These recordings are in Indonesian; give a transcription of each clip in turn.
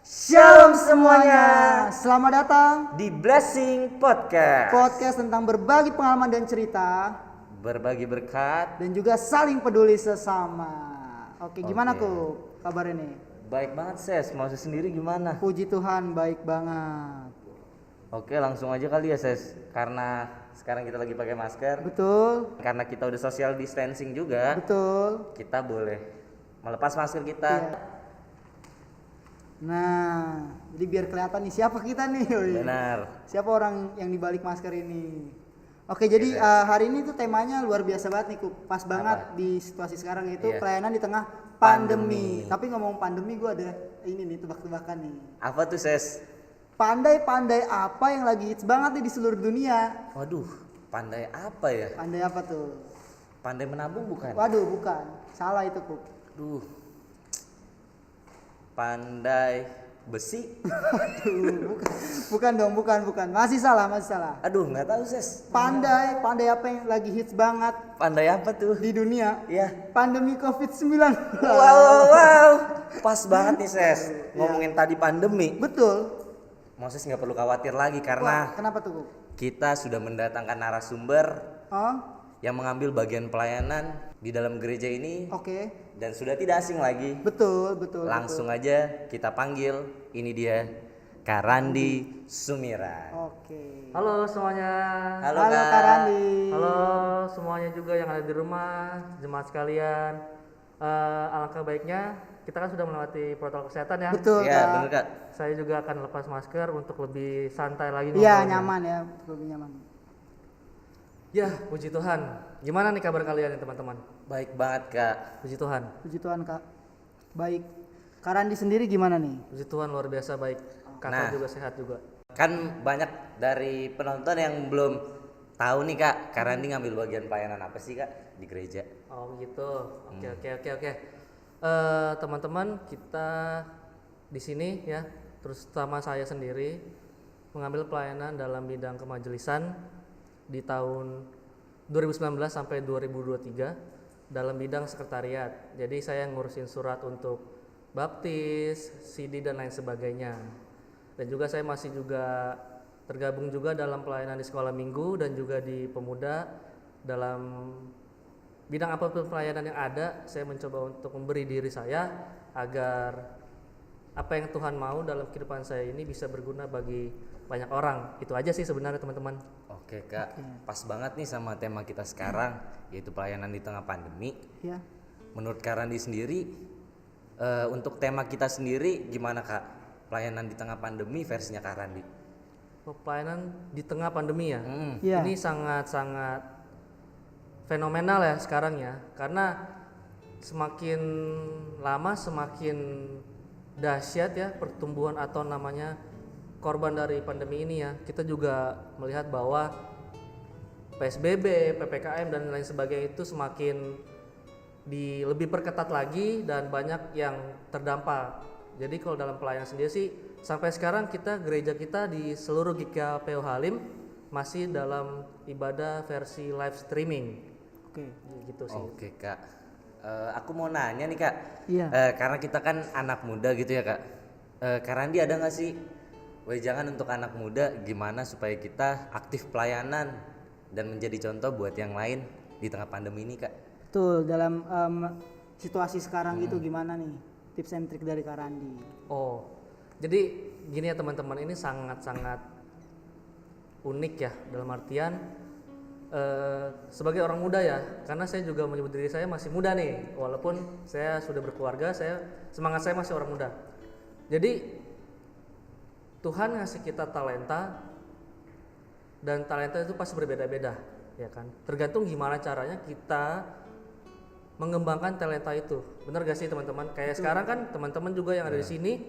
Shalom semuanya, selamat datang di Blessing Podcast. podcast tentang berbagi pengalaman dan cerita Berbagi berkat. dan juga saling peduli sesama. Oke, gimana Oke. kabar ini? Baik banget Ses, mau Ses sendiri gimana? Puji Tuhan, baik banget. Oke, langsung aja kali ya Ses, karena sekarang kita lagi pakai masker. Betul, Karena kita udah social distancing juga, betul. kita boleh melepas masker kita. Iya. Nah, jadi biar kelihatan nih siapa kita nih. Yoi. Benar. Siapa orang yang dibalik masker ini? Oke, jadi hari ini tuh temanya luar biasa banget nih, Kup. Pas banget di situasi sekarang itu Iya. pelayanan di tengah Pandemi. pandemi. Tapi ngomong pandemi, gue ada ini nih tebak-tebakan nih. Apa tuh Ses? Pandai-pandai apa yang lagi hits banget nih di seluruh dunia? Waduh, pandai apa ya? Pandai apa tuh? Pandai menabung bukan? Waduh, bukan. Salah itu, Kup. Aduh. Pandai besi? Bukan dong, bukan. Masih salah. Aduh, nggak tahu Ses. Pandai apa yang lagi hits banget Pandai apa tuh? di dunia? Iya. Pandemi COVID-19. Wow. Pas banget nih Ses. Ngomongin tadi pandemi. Betul. Moses nggak perlu khawatir lagi Wah, karena kenapa tuh, Kup? kita sudah mendatangkan narasumber Oh, yang mengambil bagian pelayanan di dalam gereja ini oke. dan sudah tidak asing lagi. Betul. Langsung aja kita panggil. Ini dia Kak Randi Sumiran. Oke. Halo semuanya. Halo Halo Kak. Kak Randi. Halo semuanya juga yang ada di rumah, jemaat sekalian. Alangkah baiknya kita kan sudah melewati protokol kesehatan ya. Betul, Iya, Kak. benar Kak. Saya juga akan lepas masker untuk lebih santai lagi Iya, ngobrolnya. nyaman ya, lebih nyaman. Ya, puji Tuhan. Gimana nih kabar kalian nih teman-teman? Baik banget Kak. Puji Tuhan. Puji Tuhan, Kak. Baik. Kak Randi sendiri gimana nih? Puji Tuhan luar biasa baik. Kakak Nah. juga sehat juga. Kan banyak dari penonton yang belum tahu nih Kak, Kak Randi ngambil bagian pelayanan apa sih Kak di gereja? Oh gitu. Oke. Teman-teman, kita di sini ya, terus sama saya sendiri mengambil pelayanan dalam bidang kemajelisan di tahun 2019 sampai 2023 dalam bidang sekretariat. Jadi saya ngurusin surat untuk baptis, CD dan lain sebagainya. Dan juga saya masih juga tergabung juga dalam pelayanan di sekolah minggu dan juga di pemuda. Dalam bidang apapun pelayanan yang ada, saya mencoba untuk memberi diri saya agar apa yang Tuhan mau dalam kehidupan saya ini bisa berguna bagi banyak orang. Itu aja sih sebenarnya teman-teman. Oke Kak, pas banget nih sama tema kita sekarang, yaitu pelayanan di tengah pandemi. Ya. Menurut Kak Randi sendiri, untuk tema kita sendiri gimana Kak? Pelayanan di tengah pandemi versinya Kak Randi. Pelayanan di tengah pandemi ya. Iya. Ini sangat-sangat fenomenal ya sekarang ya, karena semakin lama semakin dahsyat ya pertumbuhan atau namanya korban dari pandemi ini ya. Kita juga melihat bahwa PSBB, PPKM dan lain sebagainya itu semakin lebih perketat lagi dan banyak yang terdampak. Jadi kalau dalam pelayanan sendiri sih sampai sekarang gereja kita di seluruh GKPO Halim masih dalam ibadah versi live streaming. Oke. Gitu sih. Oke Kak, aku mau nanya nih Kak. Iya. Karena kita kan anak muda gitu ya Kak. Kak Randi ada nggak sih wejangan untuk anak muda gimana supaya kita aktif pelayanan dan menjadi contoh buat yang lain di tengah pandemi ini Kak? Betul, dalam situasi sekarang itu gimana nih? Tips and trik dari Kak Randi. Oh, jadi gini ya teman-teman, ini sangat-sangat unik ya dalam artian sebagai orang muda ya, karena saya juga menyebut diri saya masih muda nih, walaupun saya sudah berkeluarga, semangat saya masih orang muda. Jadi Tuhan ngasih kita talenta dan talenta itu pasti berbeda-beda, ya kan? Tergantung gimana caranya kita mengembangkan talenta itu. Benar gak sih teman-teman? Kayak sekarang kan teman-teman juga yang ada di sini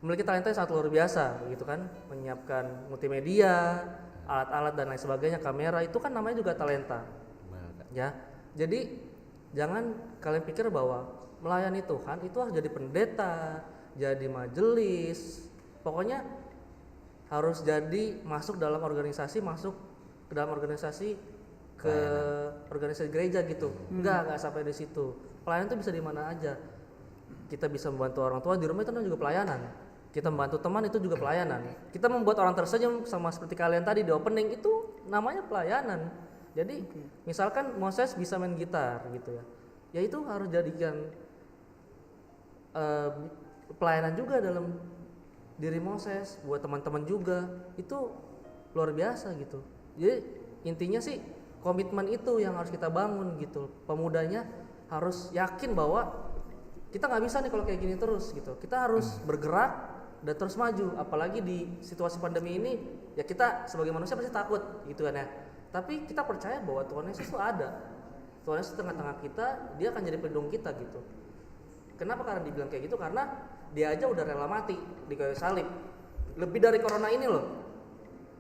memiliki talenta yang sangat luar biasa, gitu kan? Menyiapkan multimedia, alat-alat dan lain sebagainya, kamera itu kan namanya juga talenta. Ya. Jadi jangan kalian pikir bahwa melayani Tuhan itu harus jadi pendeta, jadi majelis. Pokoknya harus jadi masuk dalam organisasi, ke organisasi gereja gitu. Enggak sampai di situ. Pelayanan itu bisa di mana aja. Kita bisa membantu orang tua di rumah, itu juga pelayanan. Kita membantu teman itu juga pelayanan. Kita membuat orang tersenyum sama seperti kalian tadi di opening itu namanya pelayanan. Jadi misalkan Moses bisa main gitar gitu ya. Ya itu harus jadikan pelayanan juga dalam diri Moses, buat teman-teman juga. Itu luar biasa gitu. Jadi intinya sih komitmen itu yang harus kita bangun gitu. Pemudanya harus yakin bahwa kita nggak bisa nih kalau kayak gini terus gitu. Kita harus bergerak dan terus maju. Apalagi di situasi pandemi ini, ya kita sebagai manusia pasti takut gitu kan ya. Tapi kita percaya bahwa Tuhan Yesus itu ada. Tuhan Yesus tengah-tengah kita, dia akan jadi pelindung kita gitu. Kenapa karena dibilang kayak gitu? Karena dia aja udah rela mati di kayu salib. Lebih dari corona ini loh.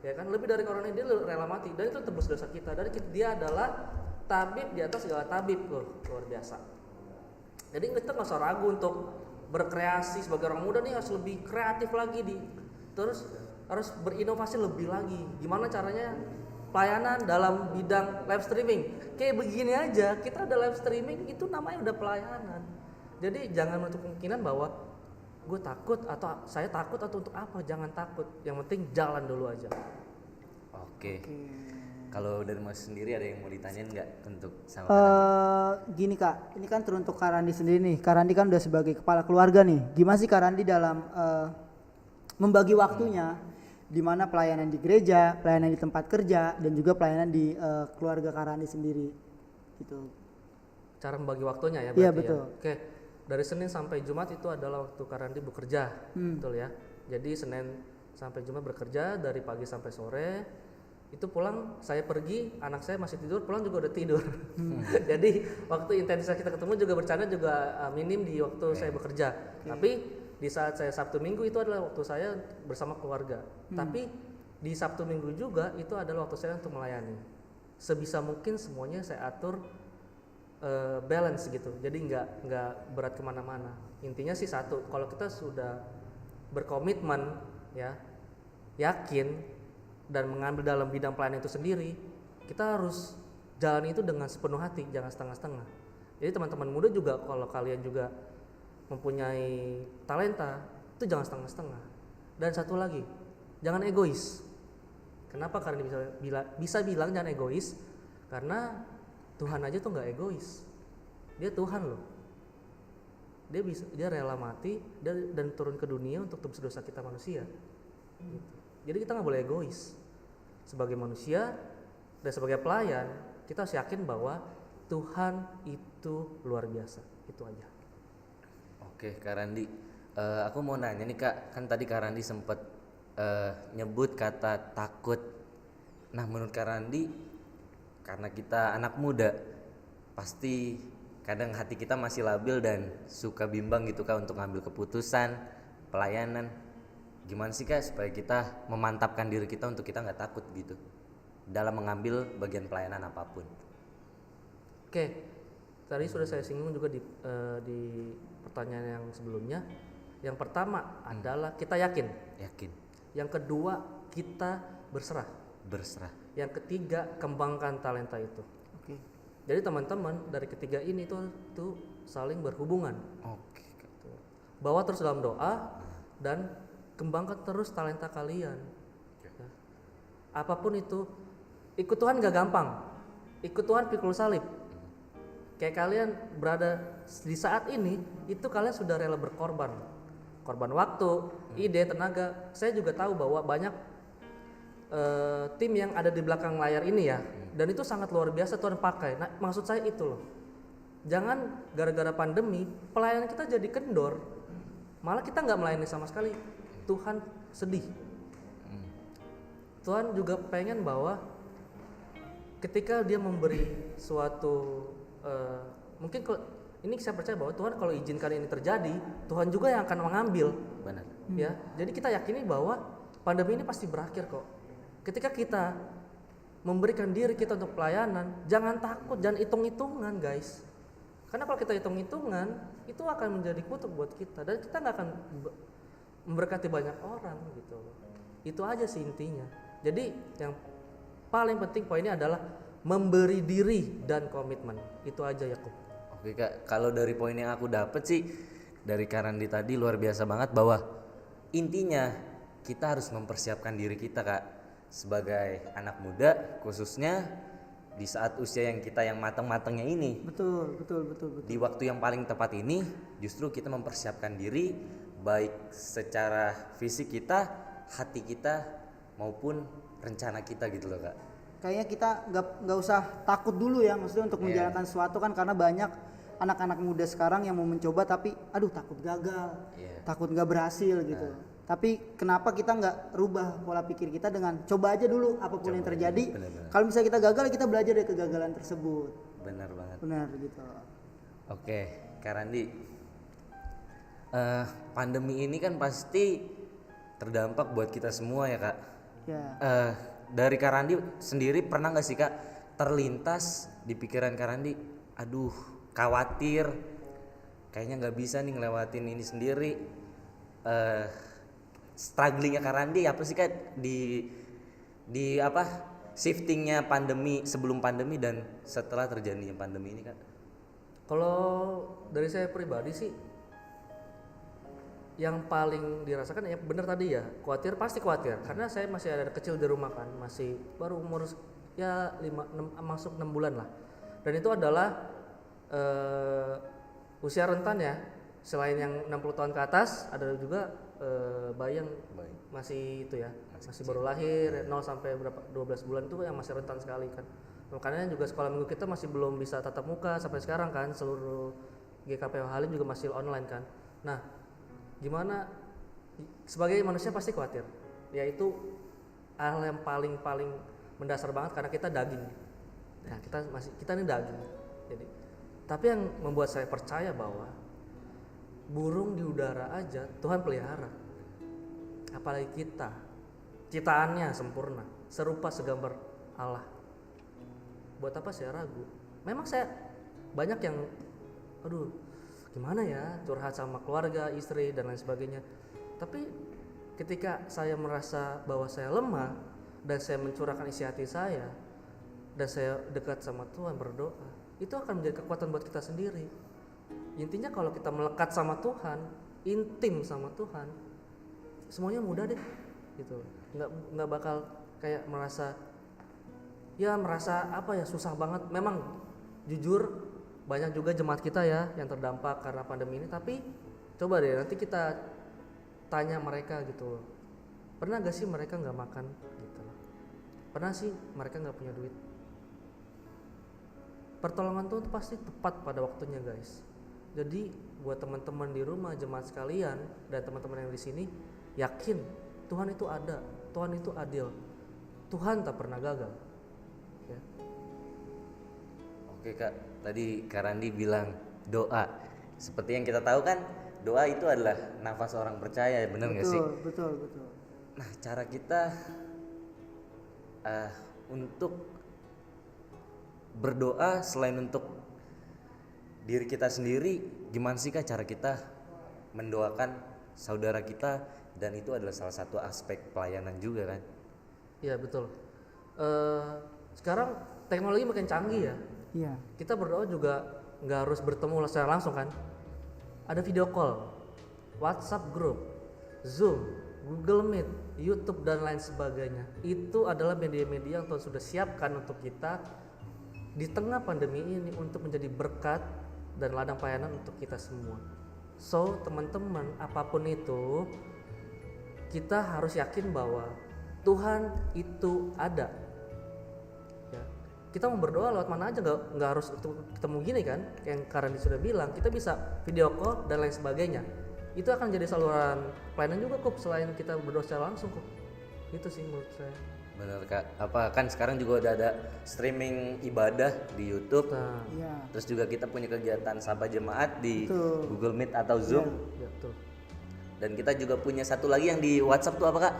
Ya kan, lebih dari corona ini dia rela mati dan itu tebus dosa kita. Dan dia adalah tabib di atas segala tabib loh, luar biasa. Jadi kita nggak usah ragu untuk berkreasi. Sebagai orang muda nih harus lebih kreatif lagi terus harus berinovasi lebih lagi. Gimana caranya pelayanan dalam bidang live streaming? Kayak begini aja, kita ada live streaming itu namanya udah pelayanan. Jadi jangan menutup kemungkinan bahwa gue takut atau saya takut atau untuk apa? Jangan takut. Yang penting jalan dulu aja. Oke. Kalau dari Mas sendiri ada yang mau ditanyain nggak untuk sama Gini Kak, ini kan teruntuk Kak Randi sendiri nih. Kak Randi kan udah sebagai kepala keluarga nih. Gimana sih Kak Randi dalam membagi waktunya, di mana pelayanan di gereja, pelayanan di tempat kerja, dan juga pelayanan di keluarga Kak Randi sendiri, gitu. Cara membagi waktunya ya Iya, berarti betul. ya. Oke, dari Senin sampai Jumat itu adalah waktu Kak Randi bekerja, betul ya. Jadi Senin sampai Jumat bekerja dari pagi sampai sore. Itu pulang saya pergi, anak saya masih tidur, pulang juga udah tidur. Jadi waktu intensitas kita ketemu juga bercanda juga minim di waktu saya bekerja. Tapi di saat saya Sabtu Minggu itu adalah waktu saya bersama keluarga. Tapi di Sabtu Minggu juga itu adalah waktu saya untuk melayani. Sebisa mungkin semuanya saya atur balance gitu. Jadi nggak berat kemana-mana. Intinya sih satu, kalau kita sudah berkomitmen ya, yakin dan mengambil dalam bidang pelayanan itu sendiri, kita harus jalan itu dengan sepenuh hati, jangan setengah-setengah. Jadi teman-teman muda juga kalau kalian juga mempunyai talenta, itu jangan setengah-setengah. Dan satu lagi, jangan egois. Kenapa? Karena bisa bilang jangan egois, karena Tuhan aja tuh nggak egois. Dia Tuhan loh. Dia rela mati dan turun ke dunia untuk tebus dosa kita manusia. Gitu. Jadi kita nggak boleh egois. Sebagai manusia dan sebagai pelayan, kita harus yakin bahwa Tuhan itu luar biasa. Itu aja. Oke, Kak Randi, aku mau nanya nih Kak, kan tadi Kak Randi sempat nyebut kata takut. Nah, menurut Kak Randi, karena kita anak muda, pasti kadang hati kita masih labil dan suka bimbang gitu Kak untuk ngambil keputusan pelayanan. Gimana sih Kak supaya kita memantapkan diri kita untuk kita nggak takut gitu dalam mengambil bagian pelayanan apapun? Oke, tadi sudah saya singgung juga di pertanyaan yang sebelumnya. Yang pertama adalah kita yakin. Yang kedua kita berserah. Yang ketiga kembangkan talenta itu. Oke. Jadi teman-teman dari ketiga ini tuh saling berhubungan. Oke. Bawa terus dalam doa dan kembangkan terus talenta kalian. Ya. Apapun itu, ikut Tuhan gak gampang. Ikut Tuhan pikul salib. Kayak kalian berada di saat ini, itu kalian sudah rela berkorban. Korban waktu, ide, tenaga. Saya juga tahu bahwa banyak tim yang ada di belakang layar ini ya. Dan itu sangat luar biasa Tuhan pakai. Nah, maksud saya itu loh. Jangan gara-gara pandemi, pelayanan kita jadi kendor. Malah kita gak melayani sama sekali. Tuhan sedih. Tuhan juga pengen bahwa ketika dia memberi suatu mungkin ini saya percaya bahwa Tuhan kalau izinkan ini terjadi, Tuhan juga yang akan mengambil. Benar. Ya, jadi kita yakini bahwa pandemi ini pasti berakhir kok. Ketika kita memberikan diri kita untuk pelayanan, jangan takut, jangan hitung-hitungan guys. Karena kalau kita hitung-hitungan, itu akan menjadi kutuk buat kita dan kita nggak akan memberkati banyak orang gitu. Itu aja sih intinya. Jadi yang paling penting poinnya adalah memberi diri dan komitmen. Itu aja Yakub. Oke Kak, kalau dari poin yang aku dapet sih dari Kak Randi tadi luar biasa banget bahwa intinya kita harus mempersiapkan diri kita Kak sebagai anak muda, khususnya di saat usia yang kita yang matang-matangnya ini. Betul, betul, betul, betul. Di waktu yang paling tepat ini justru kita mempersiapkan diri baik secara fisik kita, hati kita maupun rencana kita gitu loh Kak. Kayaknya kita nggak usah takut dulu ya, maksudnya untuk menjalankan sesuatu kan, karena banyak anak-anak muda sekarang yang mau mencoba tapi aduh takut gagal, takut nggak berhasil gitu. Tapi kenapa kita nggak rubah pola pikir kita dengan coba aja dulu apapun yang terjadi. Kalau misalnya kita gagal, kita belajar dari kegagalan tersebut. Benar banget. Benar gitu. Oke, Kak Randi, pandemi ini kan pasti terdampak buat kita semua ya Kak. Ya. Dari Kak Randi sendiri pernah nggak sih Kak terlintas di pikiran Kak Randi, aduh khawatir, kayaknya nggak bisa nih ngelewatin ini sendiri. Strugglingnya Kak Randi apa sih Kak di apa shiftingnya pandemi, sebelum pandemi dan setelah terjadinya pandemi ini Kak? Kalau dari saya pribadi sih, yang paling dirasakan ya benar tadi ya, khawatir, pasti khawatir karena saya masih ada kecil di rumah kan, masih baru umur ya 5, 6, masuk 6 bulan lah, dan itu adalah usia rentan ya. Selain yang 60 tahun ke atas, ada juga bayi yang masih itu ya, masih baru lahir 0 sampai berapa 12 bulan itu yang masih rentan sekali kan. Makanya juga sekolah minggu kita masih belum bisa tatap muka sampai sekarang kan, seluruh GKP Halim juga masih online kan. Nah, gimana sebagai manusia pasti khawatir, yaitu hal yang paling mendasar banget karena kita daging. Nah, kita ini daging. Jadi, tapi yang membuat saya percaya bahwa burung di udara aja Tuhan pelihara, apalagi kita, ciptaannya sempurna, serupa segambar Allah. Buat apa saya ragu? Memang saya banyak yang aduh gimana ya, curhat sama keluarga, istri dan lain sebagainya. Tapi ketika saya merasa bahwa saya lemah dan saya mencurahkan isi hati saya dan saya dekat sama Tuhan, berdoa, itu akan menjadi kekuatan buat kita sendiri. Intinya kalau kita melekat sama Tuhan, intim sama Tuhan, semuanya mudah deh gitu. Nggak bakal kayak merasa apa ya, susah banget. Memang jujur banyak juga jemaat kita ya yang terdampak karena pandemi ini, tapi coba deh nanti kita tanya mereka gitu, pernah gak sih mereka nggak makan gitu, pernah sih mereka nggak punya duit. Pertolongan Tuhan itu pasti tepat pada waktunya guys. Jadi buat teman-teman di rumah, jemaat sekalian dan teman-teman yang di sini, yakin Tuhan itu ada, Tuhan itu adil, Tuhan tak pernah gagal ya. Oke Kak, tadi Kak Randi bilang doa. Seperti yang kita tahu kan, doa itu adalah nafas orang percaya, benar nggak sih? Betul. Nah, cara kita untuk berdoa selain untuk diri kita sendiri, gimana sih Kak cara kita mendoakan saudara kita, dan itu adalah salah satu aspek pelayanan juga kan? Iya betul. Sekarang teknologi makin canggih ya. Iya. Kita berdoa juga nggak harus bertemu secara langsung kan. Ada video call, WhatsApp group, Zoom, Google Meet, YouTube dan lain sebagainya. Itu adalah media-media yang Tuhan sudah siapkan untuk kita di tengah pandemi ini untuk menjadi berkat dan ladang pelayanan untuk kita semua. So teman-teman, apapun itu, kita harus yakin bahwa Tuhan itu ada. Ya. Kita mau berdoa lewat mana aja, nggak harus ketemu gini kan? Yang Karani sudah bilang, kita bisa video call dan lain sebagainya. Itu akan jadi saluran pelayanan juga kok, selain kita berdoa secara langsung kok. Itu sih menurut saya. Benar Kak, apa kan sekarang juga udah ada streaming ibadah di YouTube. Nah, Iya. Terus juga kita punya kegiatan Sapa Jemaat di Betul. Google Meet atau Zoom. ya betul. Dan kita juga punya satu lagi yang di WhatsApp tuh apa Kak?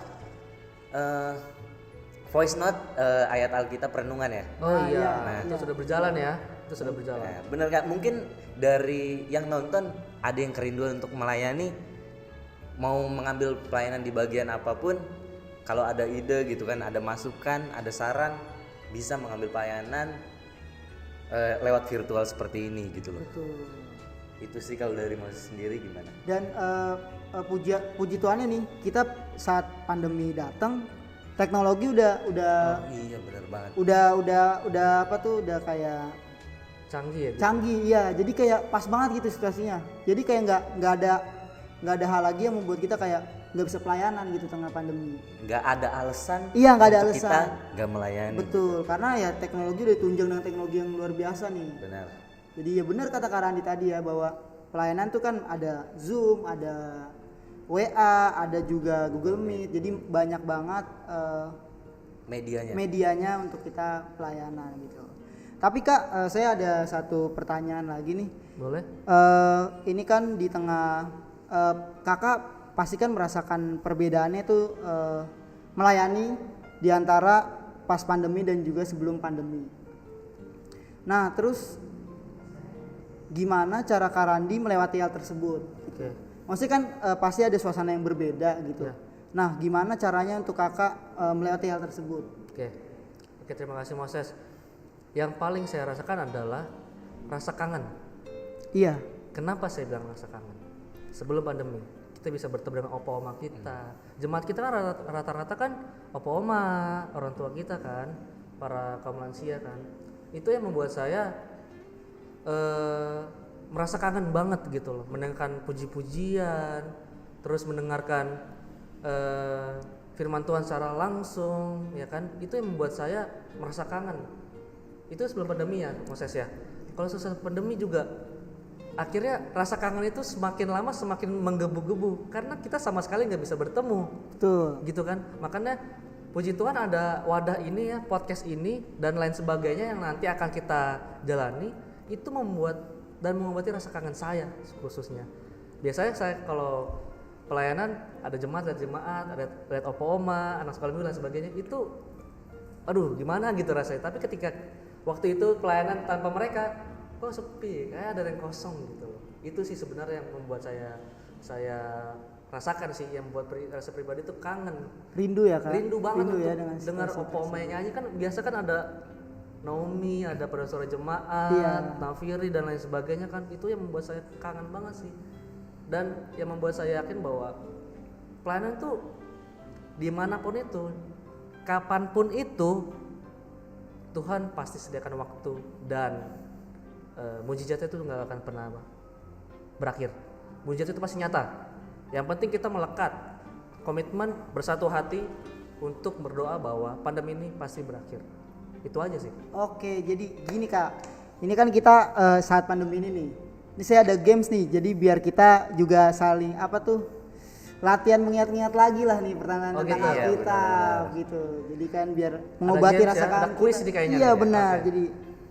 Voice note ayat Alkitab renungan ya. Oh iya, iya. itu sudah berjalan ya. Itu sudah berjalan. Nah, bener Kak, mungkin dari yang nonton ada yang kerinduan untuk melayani, mau mengambil pelayanan di bagian apapun. Kalau ada ide gitu kan, ada masukan, ada saran, bisa mengambil pelayanan lewat virtual seperti ini gitu loh. Betul. Itu sih kalau dari Moses sendiri gimana? Dan puji Tuhannya nih, kita saat pandemi datang, teknologi udah Oh iya benar banget. udah apa tuh, udah kayak Canggih ya. Gitu. canggih, iya. Jadi kayak pas banget gitu situasinya. Jadi kayak nggak ada hal lagi yang membuat kita kayak nggak bisa pelayanan gitu tengah pandemi. Nggak ada alasan. Iya, nggak ada untuk alasan. Kita nggak melayani. Betul, karena ya teknologi udah ditunjang dengan teknologi yang luar biasa nih. Benar. Jadi ya benar kata Kak Randi tadi ya, bahwa pelayanan tuh kan ada Zoom, ada WA, ada juga Google Meet. Jadi banyak banget medianya untuk kita pelayanan gitu. Tapi Kak, saya ada satu pertanyaan lagi nih. Boleh? Ini kan di tengah Kakak pasti kan merasakan perbedaannya tuh melayani di antara pas pandemi dan juga sebelum pandemi. Nah, terus gimana cara Kak Randi melewati hal tersebut? Oke. Maksudnya kan pasti ada suasana yang berbeda gitu. Ya. Nah, gimana caranya untuk Kakak melewati hal tersebut? Oke, terima kasih Moses. Yang paling saya rasakan adalah rasa kangen. Iya. Kenapa saya bilang rasa kangen? Sebelum pandemi, kita bisa bertemu dengan opa oma kita. Jemaat kita kan rata-rata kan opa oma, orang tua kita kan, para kaum lansia kan. Itu yang membuat saya merasa kangen banget gitu loh, mendengarkan puji-pujian, terus mendengarkan firman Tuhan secara langsung, ya kan? Itu yang membuat saya merasa kangen. Itu sebelum pandemi ya, Moses ya. Kalau selesai pandemi juga, akhirnya rasa kangen itu semakin lama semakin menggebu-gebu karena kita sama sekali nggak bisa bertemu. Betul. Gitu kan? Makanya puji Tuhan ada wadah ini ya, podcast ini dan lain sebagainya yang nanti akan kita jalani. Itu membuat dan mengobati rasa kangen saya khususnya. Biasanya saya kalau pelayanan ada jemaat, ada lihat opa oma, anak sekolah minggu dan sebagainya, itu aduh gimana gitu rasanya. Tapi ketika waktu itu pelayanan tanpa mereka, kok sepi, kayak ada yang kosong gitu loh. Itu sih sebenarnya yang membuat saya rasakan sih, yang membuat rasa pribadi itu kangen. Rindu ya Kak? Rindu banget untuk ya dengan dengar opa oma yang nyanyi. Kan biasa kan ada Naomi, ada pada suara jemaat, Iya. Nafiri dan lain sebagainya kan. Itu yang membuat saya kangen banget sih. Dan yang membuat saya yakin bahwa pelayanan tuh dimanapun itu, kapanpun itu, Tuhan pasti sediakan waktu dan mujizatnya itu nggak akan pernah berakhir. Mujizat itu pasti nyata. Yang penting kita melekat, komitmen, bersatu hati untuk berdoa bahwa pandemi ini pasti berakhir. Itu aja sih. Oke, jadi gini Kak. Ini kan kita saat pandemi ini nih. Ini saya ada games nih. Jadi biar kita juga saling apa tuh, latihan mengingat-ingat lagi lah nih pertanyaan Oh, tentang gitu ya, Alkitab gitu. Jadi kan biar mengobati games rasa ya, ada kangen kuis kita. nih kayaknya Iya nih ya. benar. Oke. Jadi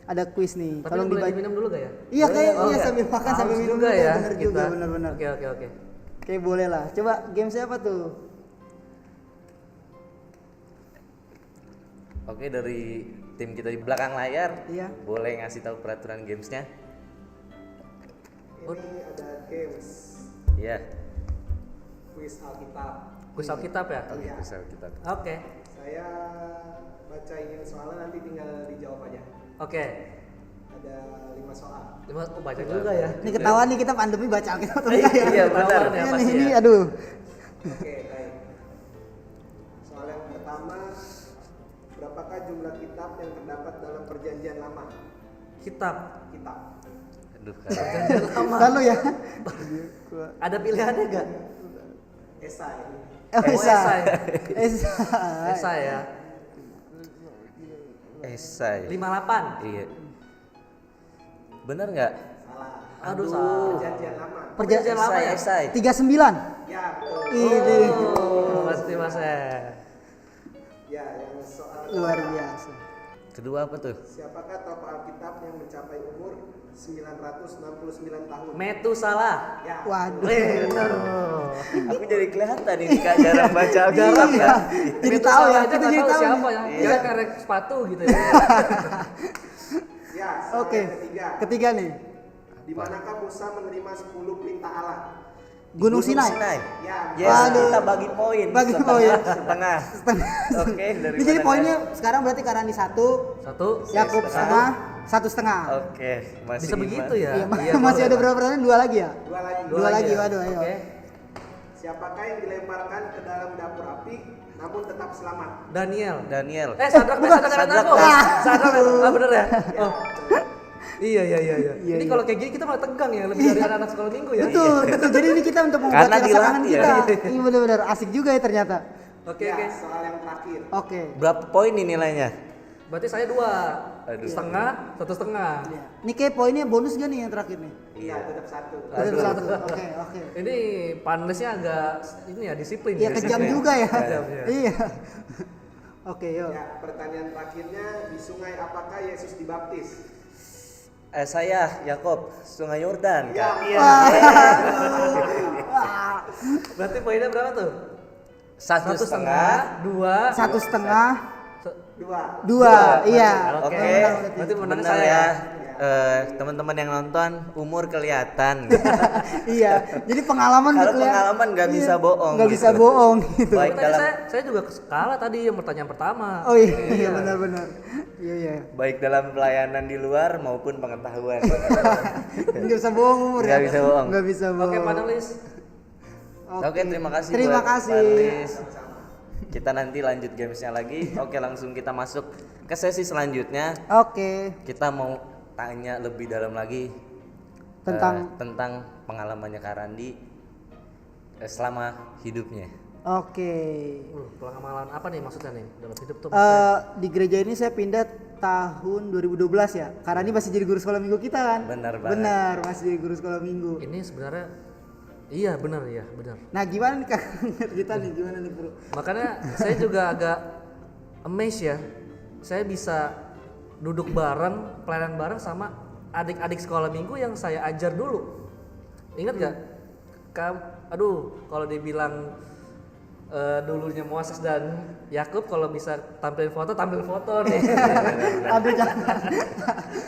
ada kuis nih. Tapi Tolong boleh dibagi. diminum dulu gak ya? Iya kayak Oh, iya ya. sambil makan sambil Haus minum juga ya. bener kita. juga bener-bener. Oke. Oke boleh lah. Coba game siapa tuh? Oke, dari tim kita di belakang layar, Iya. boleh ngasih tahu peraturan gamesnya? Ini ada games Iya. kuis Alkitab. Kuis Alkitab ya? Oke, Iya. bisa kita. Oke. Saya bacain soalnya nanti tinggal dijawab aja. Oke. Ada 5 soal. Oh, baca juga ya. Ini ketahuan nih kita pandemi baca Alkitab atau enggak ya? Iya, benar. Ketahuan ya, Ini, pasti ini ya. aduh. Oke, baik. Soal yang pertama, berapakah jumlah kitab yang terdapat dalam Perjanjian Lama? Kitab. Kitab. Aduh, Lalu ya. Ada pilihannya gak? Esai. Esai. Esai ya. esai. 58. Iya. Bener nggak? Salah. Aduh, salah. Perjanjian Lama. Perjanjian lama ya? Esai. 39. Ya, betul. Ini Oh, pasti Mas. Ya, yang soal luar biasa. Kedua apa tuh? siapakah tokoh Alkitab yang mencapai umur 969 tahun? Metusalah. Ya. Waduh. Bener. Aku jadi kelihatan ini Kak jarang baca Alkitab Iya. ya. Jadi tahu ya, kita kita jadi tahu tahu. siapa nih. yang Iya. dia kerek sepatu gitu ya. Ya, soal Oke. yang ketiga. Ketiga nih. Di manakah Musa menerima 10 perintah Allah? Gunung Sinai. Ya, Yes, Waduh. kita bagi poin. Bagi Setengah, poin. Setengah. Oke, dari Ini jadi mana, poinnya Kak? sekarang berarti Karani 1, Satu. Yakub setengah. setengah, 1,5. Oke, masih Bisa begitu iman. ya? Iya, Iya, masih boleh, ada Pak. berapa pertanyaan? 2 lagi ya? Dua lagi. ya? Waduh, ayo. Oke. Siapakah yang dilemparkan ke dalam dapur api namun tetap selamat? Daniel. Daniel. Sadrak Mesak dan Sadrak. Abednego. Sadrak. Ah, bener ya? Ya, Oh. Iya. Iya, Ini iya. kalau kayak gini kita malah tegang ya, lebih dari anak-anak sekolah minggu ya. Betul, betul. Jadi ini kita untuk mengobati Karena rasa kangen dilatih kita. ya. Iya benar-benar asik juga ya ternyata. Oke. soal yang terakhir. Oke. Berapa poin nih nilainya? Berarti saya 2. Aduh. Setengah, 1,5. Iya. Ini kayak poinnya bonus gak nih yang terakhir nih? Iya, tetap 1. Tetap 1. Oke. Ini panasnya agak ini ya disiplin. Iya kejam juga ya. Kejam, ya. Iya. Oke, yuk. Ya, pertanyaan terakhirnya, di sungai apakah Yesus dibaptis? Saya Yakob, Sungai Yordan. Ya, Kak. Berarti poinnya berapa tuh? 1,5. 2. 1,5. 2. 2. Iya. Oke. Benar, Berarti menangnya Benar saya. ya. Teman-teman yang nonton umur kelihatan. Iya. Jadi pengalaman Kalau betul ya. pengalaman nggak bisa bohong Nggak gitu. bisa bohong gitu. Baik Tadi dalam saya juga kalah tadi yang pertanyaan pertama. Oh iya, benar-benar. Iya. baik dalam pelayanan di luar maupun pengetahuan. Nggak bisa bohong umur ya. Nggak bisa bohong. Nggak bisa bohong. Oke, panelis. Oke, terima kasih Terima buat kasih. panelis. Kita nanti lanjut gamesnya lagi. Oke, langsung kita masuk ke sesi selanjutnya. Oke. Kita mau tanya lebih dalam lagi tentang pengalamannya Kak Randi selama hidupnya. Oke. Pengamalan apa nih maksudnya nih dalam hidup tuh? Di gereja ini saya pindah tahun 2012 ya. Karena ini masih jadi guru sekolah minggu kita kan. Benar banget. Benar, masih jadi guru sekolah minggu. Ini sebenarnya iya benar. Nah, gimana nih Kak kita nih gimana nih, Bro? Makanya saya juga agak amazed ya. Saya bisa duduk bareng, pelayanan bareng sama adik-adik sekolah minggu yang saya ajar dulu. Ingat gak? Aduh, kalau dibilang dulunya Moses dan Yakub kalau bisa tampil foto nih. Aduh jangan.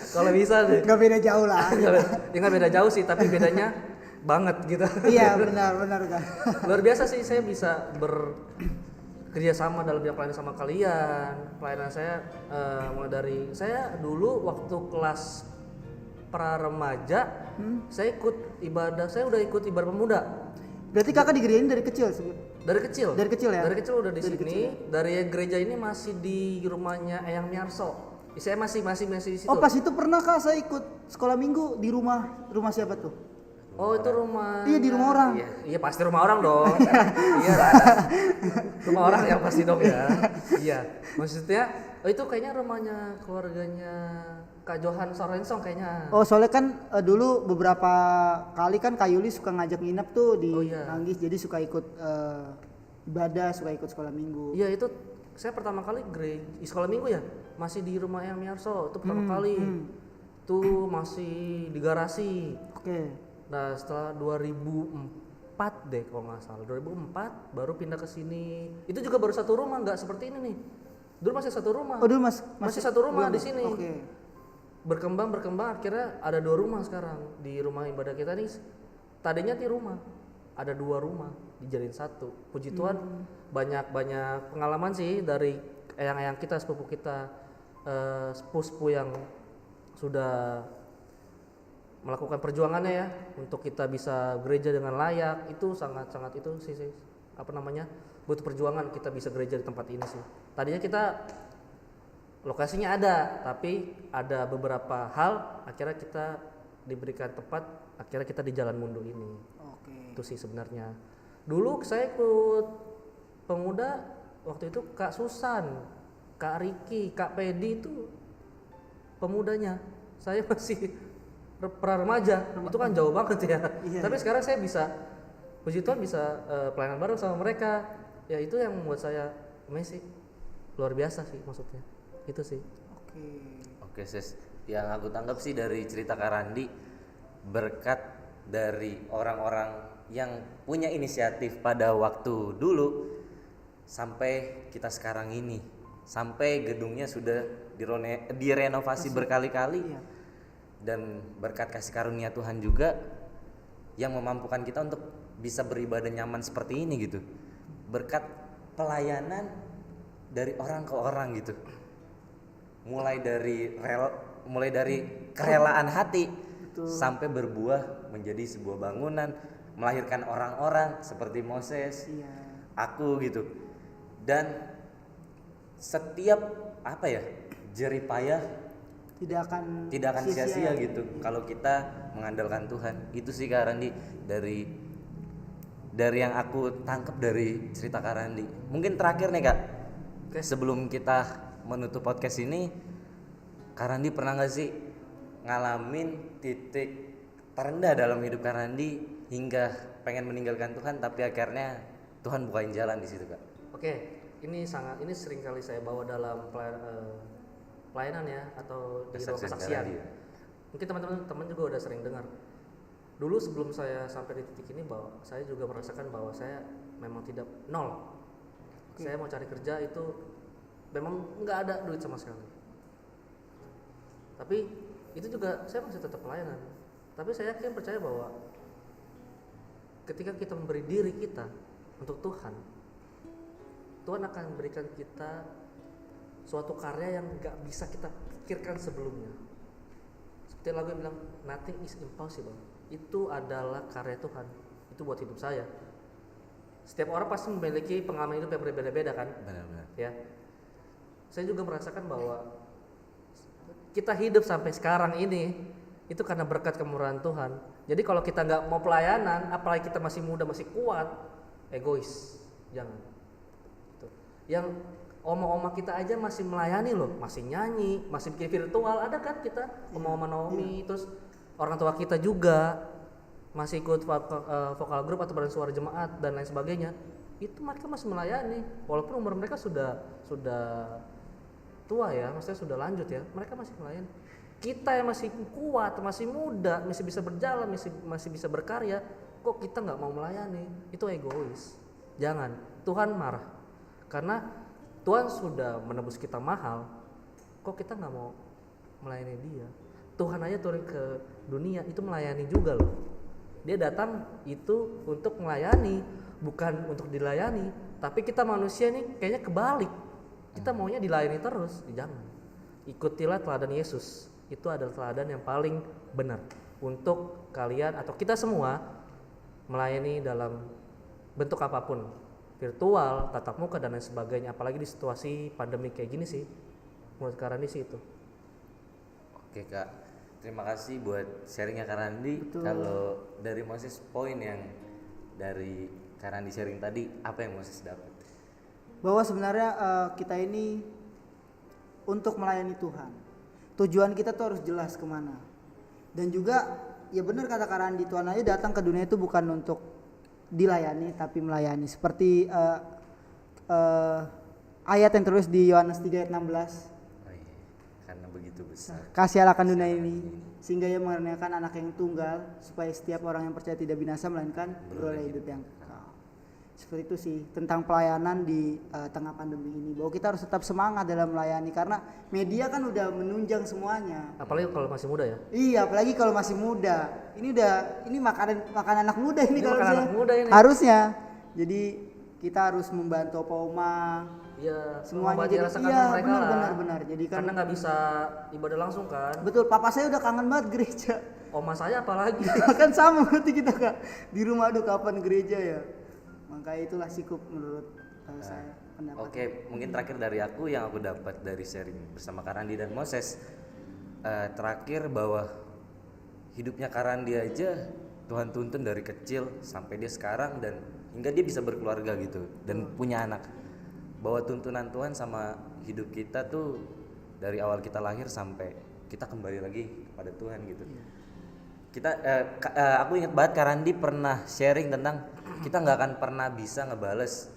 Kalau bisa deh. Nggak beda jauh lah. Ya nggak beda jauh sih, tapi bedanya banget gitu. Iya, benar Kak. Luar biasa sih saya bisa bekerja sama dalam bidang pelayanan sama kalian. Pelayanan saya mulai dari saya dulu waktu kelas pra remaja, saya ikut ibadah, saya udah ikut ibadah pemuda. Berarti Kakak di gereja ini dari kecil Dari kecil. Dari kecil ya? Dari kecil udah di Dari sini. Dari gereja ini masih di rumahnya Eyang Miarso. Saya masih di situ. Oh, pas itu pernah Kak saya ikut sekolah minggu di rumah siapa tuh? Oh, itu rumah. Iya, di rumah orang. Iya, pasti rumah orang dong. Iya. Rumah orang yang pasti dong ya. Iya. Maksudnya, itu kayaknya rumahnya keluarganya Kak Johan Sorensong kayaknya. Oh, soalnya kan dulu beberapa kali kan Kak Yuli suka ngajak nginep tuh di Oh, iya. Nanggis, jadi suka ikut ibadah, suka ikut sekolah minggu. Iya, itu saya pertama kali di sekolah minggu ya, masih di rumah Eyang Miarso. Itu pertama kali. Tuh masih di garasi. Oke. Nah, setelah 2004 deh kalau nggak salah. 2004 baru pindah ke sini. Itu juga baru satu rumah, nggak seperti ini nih. Dulu masih satu rumah. Oh, dulu masih satu rumah belum. di sini. Oke. Berkembang akhirnya ada 2 rumah sekarang di rumah ibadah kita nih. Tadinya di rumah ada 2 rumah dijadiin satu. Puji Tuhan banyak pengalaman sih dari eyang-eyang kita, sepupu kita, sepupu yang sudah melakukan perjuangannya ya untuk kita bisa gereja dengan layak. Itu sangat itu sih butuh perjuangan kita bisa gereja di tempat ini sih. Tadinya kita lokasinya ada, tapi ada beberapa hal akhirnya kita diberikan tempat, akhirnya kita di Jalan Mundu ini. Oke. Itu sih sebenarnya. Dulu saya ikut pemuda waktu itu Kak Susan, Kak Riki, Kak Pedi itu pemudanya. Saya masih pra remaja, itu kan jauh banget ya. Iya, Tapi sekarang saya bisa, puji Tuhan bisa pelayanan bareng sama mereka. Ya itu yang membuat saya amazing, luar biasa sih maksudnya. Itu sih. Oke, Sis. Yang aku tangkap sih dari cerita Kak Randi, berkat dari orang-orang yang punya inisiatif pada waktu dulu sampai kita sekarang ini, sampai gedungnya sudah direnovasi berkali-kali. Iya. Dan berkat kasih karunia Tuhan juga yang memampukan kita untuk bisa beribadah nyaman seperti ini gitu. Berkat pelayanan dari orang ke orang gitu. Mulai dari mulai dari kerelaan hati sampai berbuah menjadi sebuah bangunan, melahirkan orang-orang seperti Moses, Iya. aku gitu. Dan setiap apa ya, jerih payah Tidak akan sia-sia gitu kalau kita mengandalkan Tuhan. Itu sih Kak Randi dari yang aku tangkap dari cerita Kak Randi. Mungkin terakhir nih Kak, sebelum kita menutup podcast ini, Kak Randi pernah nggak sih ngalamin titik terendah dalam hidup Kak Randi hingga pengen meninggalkan Tuhan tapi akhirnya Tuhan bukain jalan di situ Kak? Oke, ini sering kali saya bawa dalam pelayanan ya, atau di ruang kesaksian. Mungkin teman-teman juga udah sering dengar. Dulu sebelum saya sampai di titik ini, bahwa saya juga merasakan bahwa saya memang tidak nol. Saya mau cari kerja itu memang nggak ada duit sama sekali. Tapi itu juga saya masih tetap pelayanan. Tapi saya yakin percaya bahwa ketika kita memberi diri kita untuk Tuhan, Tuhan akan memberikan kita suatu karya yang nggak bisa kita pikirkan sebelumnya. Seperti lagu yang bilang nothing is impossible. Itu adalah karya Tuhan. Itu buat hidup saya. Setiap orang pasti memiliki pengalaman hidup yang berbeda-beda kan? Benar-benar. Ya. Saya juga merasakan bahwa kita hidup sampai sekarang ini itu karena berkat kemurahan Tuhan. Jadi kalau kita nggak mau pelayanan, apalagi kita masih muda, masih kuat, egois, jangan. Gitu. Yang oma-oma kita aja masih melayani loh, masih nyanyi, masih bikin virtual, ada kan kita oma-oma Naomi, terus orang tua kita juga masih ikut vokal grup atau badan suara jemaat dan lain sebagainya. Itu mereka masih melayani, walaupun umur mereka sudah tua ya, maksudnya sudah lanjut ya, mereka masih melayani. Kita yang masih kuat, masih muda, masih bisa berjalan, masih bisa berkarya, kok kita nggak mau melayani? Itu egois. Jangan, Tuhan marah. Karena Tuhan sudah menebus kita mahal, kok kita nggak mau melayani Dia? Tuhan aja turun ke dunia itu melayani juga loh. Dia datang itu untuk melayani, bukan untuk dilayani. Tapi kita manusia nih kayaknya kebalik. Kita maunya dilayani terus, jangan. Ikutilah teladan Yesus. Itu adalah teladan yang paling benar untuk kalian atau kita semua melayani dalam bentuk apapun, virtual, tatap muka dan lain sebagainya. Apalagi di situasi pandemi kayak gini sih, menurut Kak Randi sih itu. Oke Kak, terima kasih buat sharingnya Kak Randi. Kalau dari Moses, poin yang dari Kak Randi sharing tadi, apa yang Moses dapat? Bahwa sebenarnya kita ini untuk melayani Tuhan. Tujuan kita tuh harus jelas kemana. Dan juga ya benar kata Kak Randi, Tuhan aja datang ke dunia itu bukan untuk dilayani tapi melayani. Seperti ayat yang tertulis di Yohanes 3 ayat 16. Oh iya, karena begitu besar Kasih Allah akan dunia ini sehingga Ia mengaruniakan anak yang tunggal supaya setiap orang yang percaya tidak binasa melainkan beroleh hidup yang kekal. Seperti itu sih tentang pelayanan di tengah pandemi ini, bahwa kita harus tetap semangat dalam melayani karena media kan udah menunjang semuanya. Apalagi kalau masih muda ya. Iya, apalagi kalau masih muda. Ini makanan anak muda ini kalau makanan misalnya. anak muda ini. Harusnya. Jadi kita harus membantu Opa Oma. Iya, Semuanya mengobati jadi rasa kangen mereka lah. benar. Jadi kan Karena nggak bisa ibadah langsung kan. betul, papa saya udah kangen banget gereja. Oma saya apalagi. Kan sama berarti kita Kak. Di rumah aduh kapan gereja ya. Makanya itulah sikap menurut saya pendapat. Oke, mungkin terakhir dari aku yang aku dapat dari sharing bersama Kak Randi dan Moses, terakhir bahwa hidupnya Kak Randi aja Tuhan tuntun dari kecil sampai dia sekarang dan hingga dia bisa berkeluarga gitu dan punya anak. Bahwa tuntunan Tuhan sama hidup kita tuh dari awal kita lahir sampai kita kembali lagi kepada Tuhan gitu. Kita aku ingat banget Kak Randi pernah sharing tentang kita nggak akan pernah bisa ngebales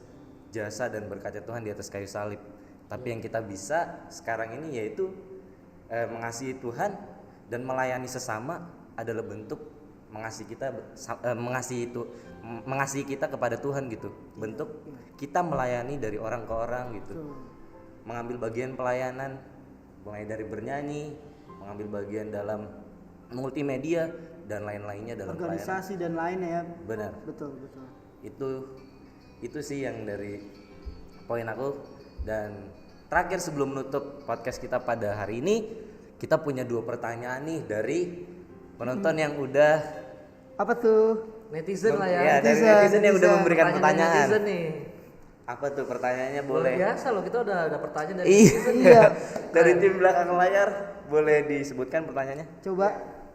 jasa dan berkatnya Tuhan di atas kayu salib. Tapi yang kita bisa sekarang ini yaitu mengasihi Tuhan dan melayani sesama adalah bentuk mengasihi kita kepada Tuhan gitu. Bentuk kita melayani dari orang ke orang gitu. Mengambil bagian pelayanan mulai dari bernyanyi, mengambil bagian dalam multimedia dan lain-lainnya dalam organisasi dan lainnya ya. Benar. Betul. Itu sih yang dari poin aku. Dan terakhir sebelum menutup podcast kita pada hari ini, kita punya 2 pertanyaan nih dari penonton yang udah Apa tuh? Netizen lah ya. ya, dari Netizen, netizen yang udah netizen. memberikan pertanyaan. Netizen nih. Apa tuh pertanyaannya Luar boleh? biasa loh, kita udah ada pertanyaan dari Iya. netizen. Iya. Dari tim belakang layar boleh disebutkan pertanyaannya? Coba.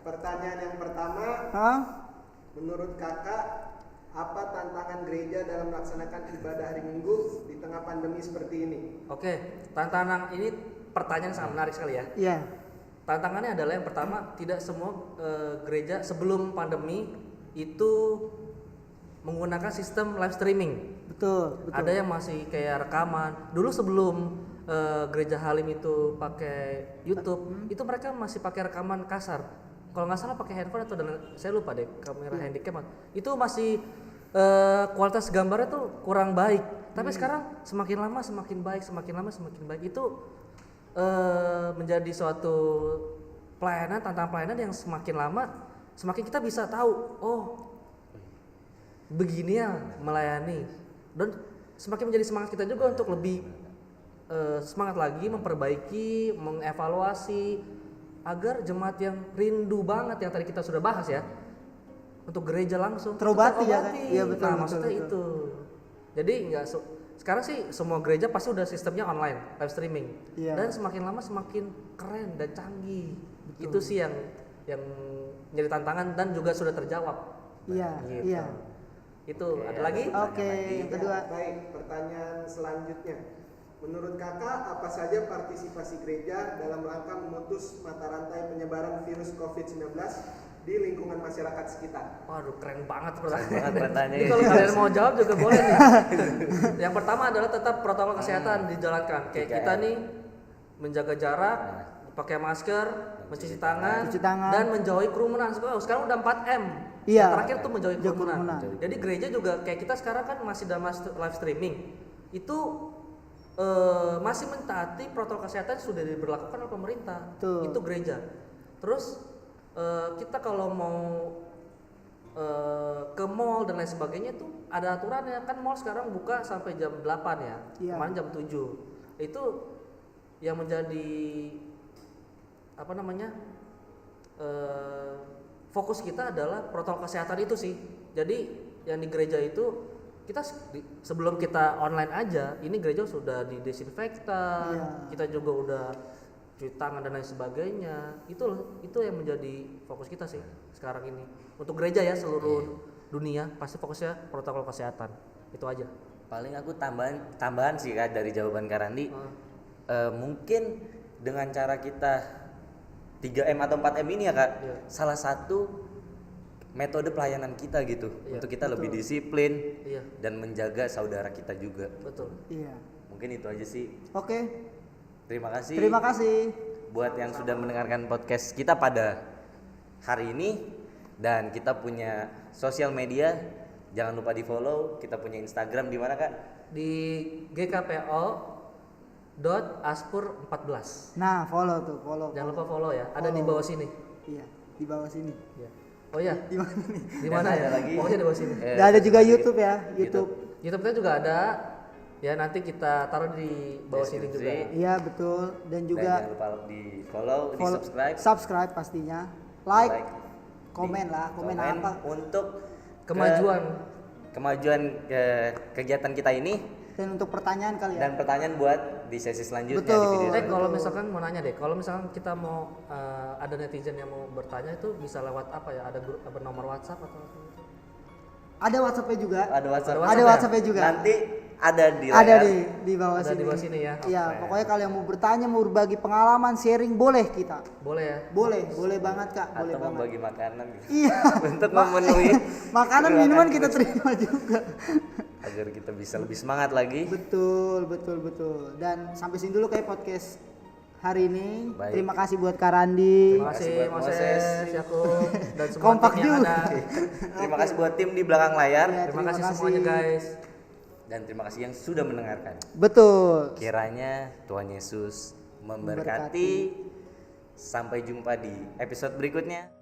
Pertanyaan yang pertama, Hah? menurut kakak apa tantangan gereja dalam melaksanakan ibadah hari Minggu di tengah pandemi seperti ini? Oke, tantangan ini pertanyaan sangat menarik sekali ya. Iya. Tantangannya adalah yang pertama, tidak semua gereja sebelum pandemi itu menggunakan sistem live streaming. Betul, betul. Ada yang masih kayak rekaman. Dulu sebelum gereja Halim itu pakai YouTube, itu mereka masih pakai rekaman kasar. Kalau nggak salah pakai handphone atau saya lupa deh, kamera handycam. Itu masih kualitas gambarnya tuh kurang baik. Tapi sekarang semakin lama semakin baik, semakin lama semakin baik. Itu menjadi suatu pelayanan, tantangan pelayanan yang semakin lama semakin kita bisa tahu, oh begini ya melayani, dan semakin menjadi semangat kita juga untuk lebih semangat lagi memperbaiki, mengevaluasi agar jemaat yang rindu banget yang tadi kita sudah bahas ya untuk gereja langsung Terobati ya, kan? terobati. Iya, betul, Nah, betul, maksudnya betul. itu. Jadi nggak sekarang sih semua gereja pasti udah sistemnya online, live streaming. Iya. Dan semakin lama semakin keren dan canggih. Itu sih yang jadi tantangan dan juga sudah terjawab. Iya, Gitu. iya. Itu ada lagi? Oke, yang kedua. Ya, baik, pertanyaan selanjutnya. Menurut kakak apa saja partisipasi gereja dalam rangka memutus mata rantai penyebaran virus COVID-19 di lingkungan masyarakat sekitar? Waduh, keren banget Banget pertanyaannya. pertanyaannya. Jadi kalau kalian mau jawab juga boleh nih. Yang pertama adalah tetap protokol kesehatan dijalankan. Kayak 3M. kita nih menjaga jarak, pakai masker, mencuci tangan, Cuci tangan. dan menjauhi kerumunan. Sekarang udah 4M. Iya. Yang terakhir tuh menjauhi Jauhi kerumunan. kerumunan. Jadi gereja juga kayak kita sekarang kan masih dalam live streaming. Itu masih mentaati protokol kesehatan yang sudah diberlakukan oleh pemerintah. Betul. Itu gereja. Terus kita kalau mau ke mall dan lain sebagainya itu ada aturannya, kan mall sekarang buka sampai jam 8 ya. Iya. Kemarin jam 7. Itu yang menjadi apa namanya? Fokus kita adalah protokol kesehatan itu sih. Jadi yang di gereja itu kita sebelum kita online aja, ini gereja sudah didesinfektan, Iya. kita juga udah cuci tangan dan lain sebagainya. Itu yang menjadi fokus kita sih sekarang ini. Untuk gereja ya seluruh dunia pasti fokusnya protokol kesehatan. Itu aja. Paling aku tambahan sih Kak dari jawaban Kak Randi. Mungkin dengan cara kita 3M atau 4M ini ya Kak, Iya. salah satu metode pelayanan kita gitu, Iya, untuk kita lebih disiplin Iya, dan menjaga saudara kita juga. betul. Iya. Mungkin itu aja sih. Oke. Terima kasih Terima kasih. buat yang sudah mendengarkan podcast kita pada hari ini, dan kita punya sosial media, jangan lupa di follow. Kita punya Instagram di mana Kak? Di gkpo.aspur14. Nah, follow tuh, follow. Jangan lupa follow ya. Ada di bawah sini. Iya, di bawah sini. Ya. Oh ya, Di mana nih? di mana Dan ya? ada lagi. Pokoknya di bawah sini. Dan ada juga YouTube ya, YouTube. YouTube kita juga ada. Ya nanti kita taruh di bawah sini Deskripsi. juga. Iya, betul. Dan Dan juga jangan lupa di follow, di follow- subscribe, subscribe pastinya. Like, Like. komen lah, komen apa. untuk Kemajuan. kemajuan kegiatan kita ini, Dan untuk pertanyaan kali ya. dan pertanyaan buat di sesi selanjutnya Betul. di video Kalau selanjutnya. misalkan mau nanya deh, kalau misalkan kita mau ada netizen yang mau bertanya itu bisa lewat apa ya? Ada grup, apa nomor WhatsApp atau apa gitu? Ada WhatsApp-nya juga. Ada WhatsApp. Ada Ada WhatsApp WhatsApp-nya juga. Nanti ada di Ada layar. di bawah Ada sini. di bawah sini ya. Iya, Oke. pokoknya kalau yang mau bertanya, mau berbagi pengalaman, sharing boleh kita. Boleh ya. Boleh banget Kak, boleh Atau banget. membagi makanan gitu. Iya. Untuk memenuhi Makanan kebutuhan minuman kita terima juga. agar kita bisa lebih semangat lagi. Betul. Dan sampai sini dulu kayak podcast hari ini. Baik. Terima kasih buat Kak Randi. Terima kasih buat Moses, Moses. Yakub, dan semua Kompak tim yang juga. ada. Terima kasih buat tim di belakang layar, Ya, Terima kasih semuanya guys. dan terima kasih yang sudah mendengarkan. Betul. Kiranya Tuhan Yesus memberkati. Sampai jumpa di episode berikutnya.